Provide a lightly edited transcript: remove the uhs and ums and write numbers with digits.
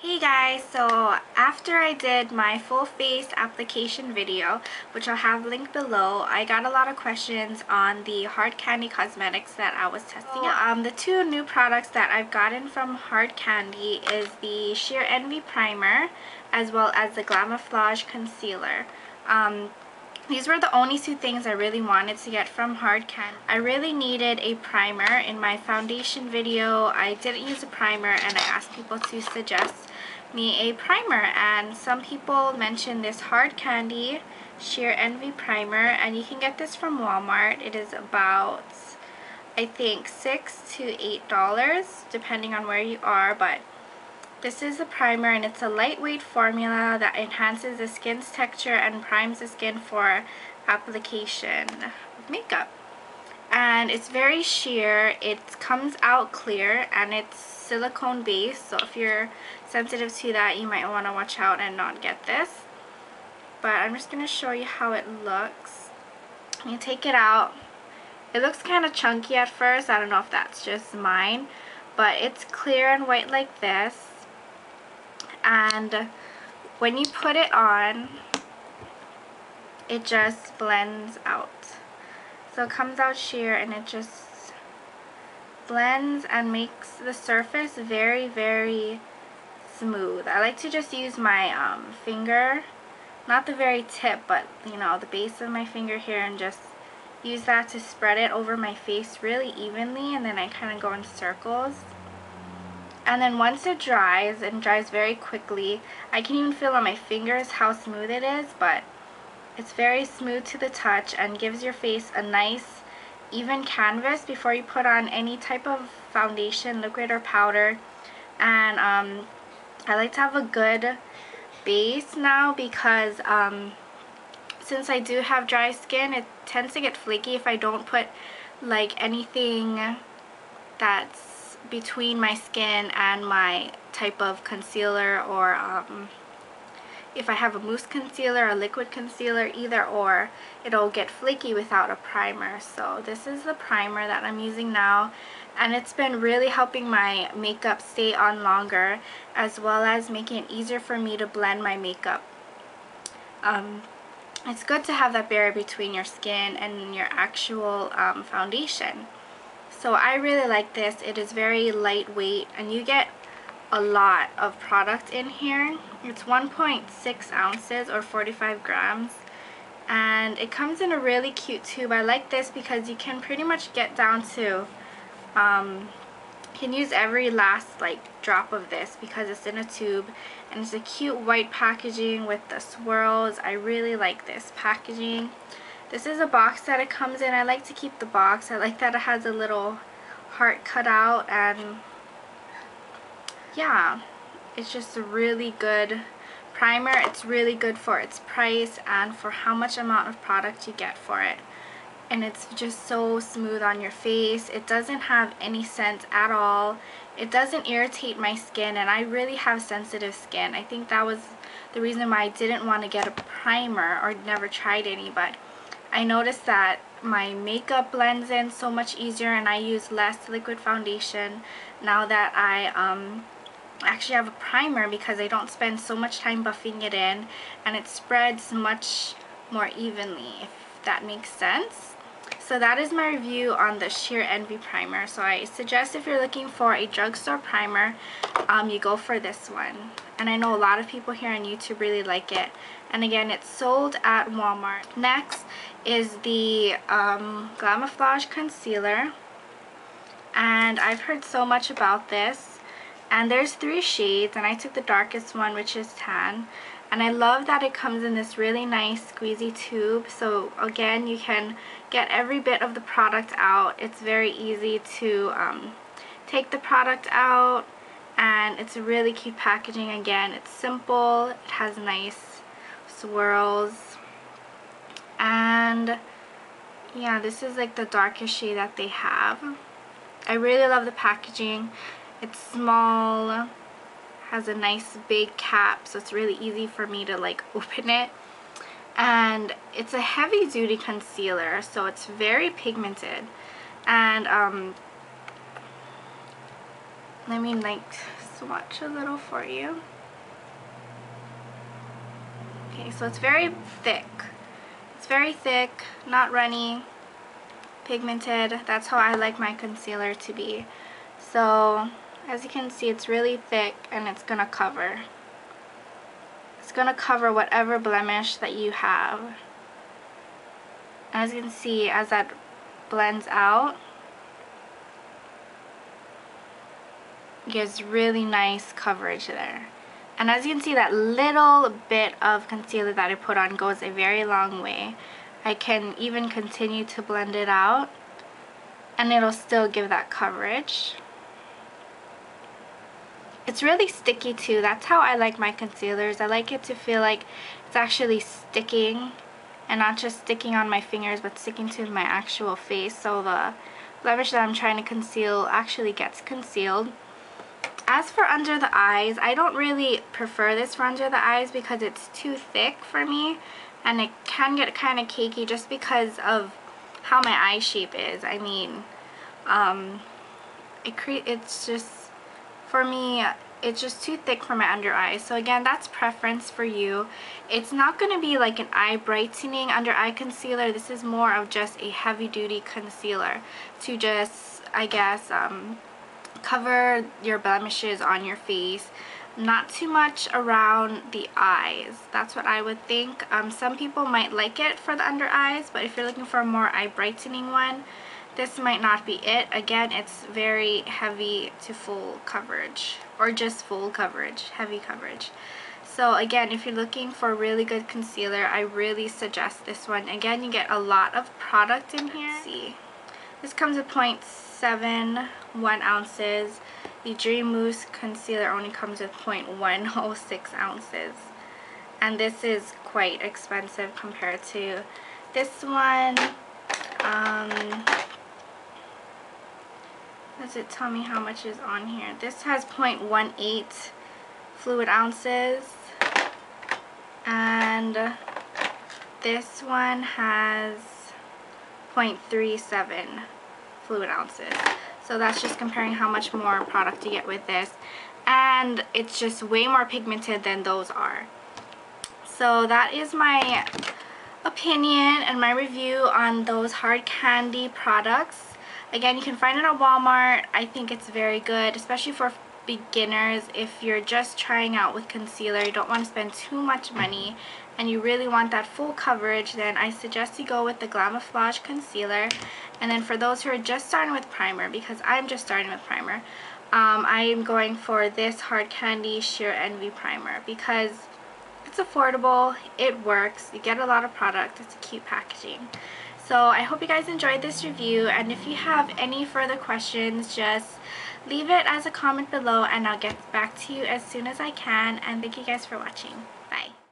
Hey guys, so after I did my full face application video, which I'll have linked below, I got a lot of questions on the Hard Candy Cosmetics that I was testing out. The two new products that I've gotten from Hard Candy is the Sheer Envy Primer as well as the Glamoflauge Concealer. These were the only two things I really wanted to get from Hard Candy. I really needed a primer. In my foundation video, I didn't use a primer and I asked people to suggest me a primer, and some people mentioned this Hard Candy Sheer Envy Primer, and you can get this from Walmart. It is about, I think, $6 to $8 depending on where you are, but this is the primer and it's a lightweight formula that enhances the skin's texture and primes the skin for application of makeup. And it's very sheer. It comes out clear and it's silicone based, so if you're sensitive to that, you might want to watch out and not get this. But I'm just going to show you how it looks. You take it out. It looks kind of chunky at first. I don't know if that's just mine, but it's clear and white like this. And when you put it on, it just blends out. So it comes out sheer and it just blends and makes the surface very, very smooth. I like to just use my finger, not the very tip, but you know, the base of my finger here, and just use that to spread it over my face really evenly, and then I kind of go in circles. And then once it dries, and dries very quickly, I can even feel on my fingers how smooth it is, but it's very smooth to the touch and gives your face a nice even canvas before you put on any type of foundation, liquid or powder. And I like to have a good base now because since I do have dry skin, it tends to get flaky if I don't put like anything that's between my skin and my type of concealer, or if I have a mousse concealer, a liquid concealer, either or, it'll get flaky without a primer. So this is the primer that I'm using now, and it's been really helping my makeup stay on longer, as well as making it easier for me to blend my makeup. It's good to have that barrier between your skin and your actual foundation. So I really like this. It is very lightweight and you get a lot of product in here. It's 1.6 ounces or 45 grams, and it comes in a really cute tube. I like this because you can pretty much get down to you can use every last like drop of this because it's in a tube, and it's a cute white packaging with the swirls. I really like this packaging. This is a box that it comes in. I like to keep the box. I like that it has a little heart cut out, and yeah, it's just a really good primer. It's really good for its price and for how much amount of product you get for it. And it's just so smooth on your face. It doesn't have any scent at all. It doesn't irritate my skin, and I really have sensitive skin. I think that was the reason why I didn't want to get a primer or never tried any, but I noticed that my makeup blends in so much easier and I use less liquid foundation now that I actually have a primer, because I don't spend so much time buffing it in and it spreads much more evenly, if that makes sense. So that is my review on the Sheer Envy Primer. So I suggest if you're looking for a drugstore primer, you go for this one. And I know a lot of people here on YouTube really like it. And again, it's sold at Walmart. Next is the Glamoflauge Concealer. And I've heard so much about this. And there's 3 shades, and I took the darkest one, which is tan. And I love that it comes in this really nice squeezy tube. So again, you can get every bit of the product out. It's very easy to take the product out, and it's a really cute packaging. Again, it's simple. It has nice swirls. And yeah, this is like the darkest shade that they have. I really love the packaging. It's small, has a nice big cap, so it's really easy for me to like open it. And it's a heavy duty concealer, so it's very pigmented. And let me like swatch a little for you. Okay, so it's very thick. It's very thick, not runny, pigmented. That's how I like my concealer to be. So as you can see, it's really thick and it's gonna cover. It's gonna cover whatever blemish that you have. As you can see, as that blends out, it gives really nice coverage there. And as you can see, that little bit of concealer that I put on goes a very long way. I can even continue to blend it out and it'll still give that coverage. It's really sticky too. That's how I like my concealers. I like it to feel like it's actually sticking and not just sticking on my fingers, but sticking to my actual face, so the blemish that I'm trying to conceal actually gets concealed. As for under the eyes, I don't really prefer this for under the eyes because it's too thick for me and it can get kind of cakey just because of how my eye shape is. I mean, it's just, for me, it's just too thick for my under eyes. So again, that's preference for you. It's not going to be like an eye brightening under eye concealer. This is more of just a heavy duty concealer to just, I guess, cover your blemishes on your face, not too much around the eyes. That's what I would think. Some people might like it for the under eyes, but if you're looking for a more eye brightening one, this might not be it. Again, it's very heavy to full coverage, or just full coverage, heavy coverage. So again, if you're looking for a really good concealer, I really suggest this one. Again, you get a lot of product in here. Let's see. This comes with 0.71 ounces. The Dream Mousse concealer only comes with 0.106 ounces. And this is quite expensive compared to this one. Does it tell me how much is on here? This has 0.18 fluid ounces. And this one has 0.37 fluid ounces. So that's just comparing how much more product you get with this, and it's just way more pigmented than those are. So that is my opinion and my review on those hard candy products. Again, you can find it at Walmart. I think it's very good, especially for beginners. If you're just trying out with concealer, you don't want to spend too much money and you really want that full coverage, then I suggest you go with the Glamoflauge concealer. And then for those who are just starting with primer, because I'm just starting with primer, I am going for this Hard Candy Sheer Envy primer because it's affordable, it works, you get a lot of product, it's a cute packaging. So I hope you guys enjoyed this review, and if you have any further questions, just leave it as a comment below and I'll get back to you as soon as I can. And thank you guys for watching.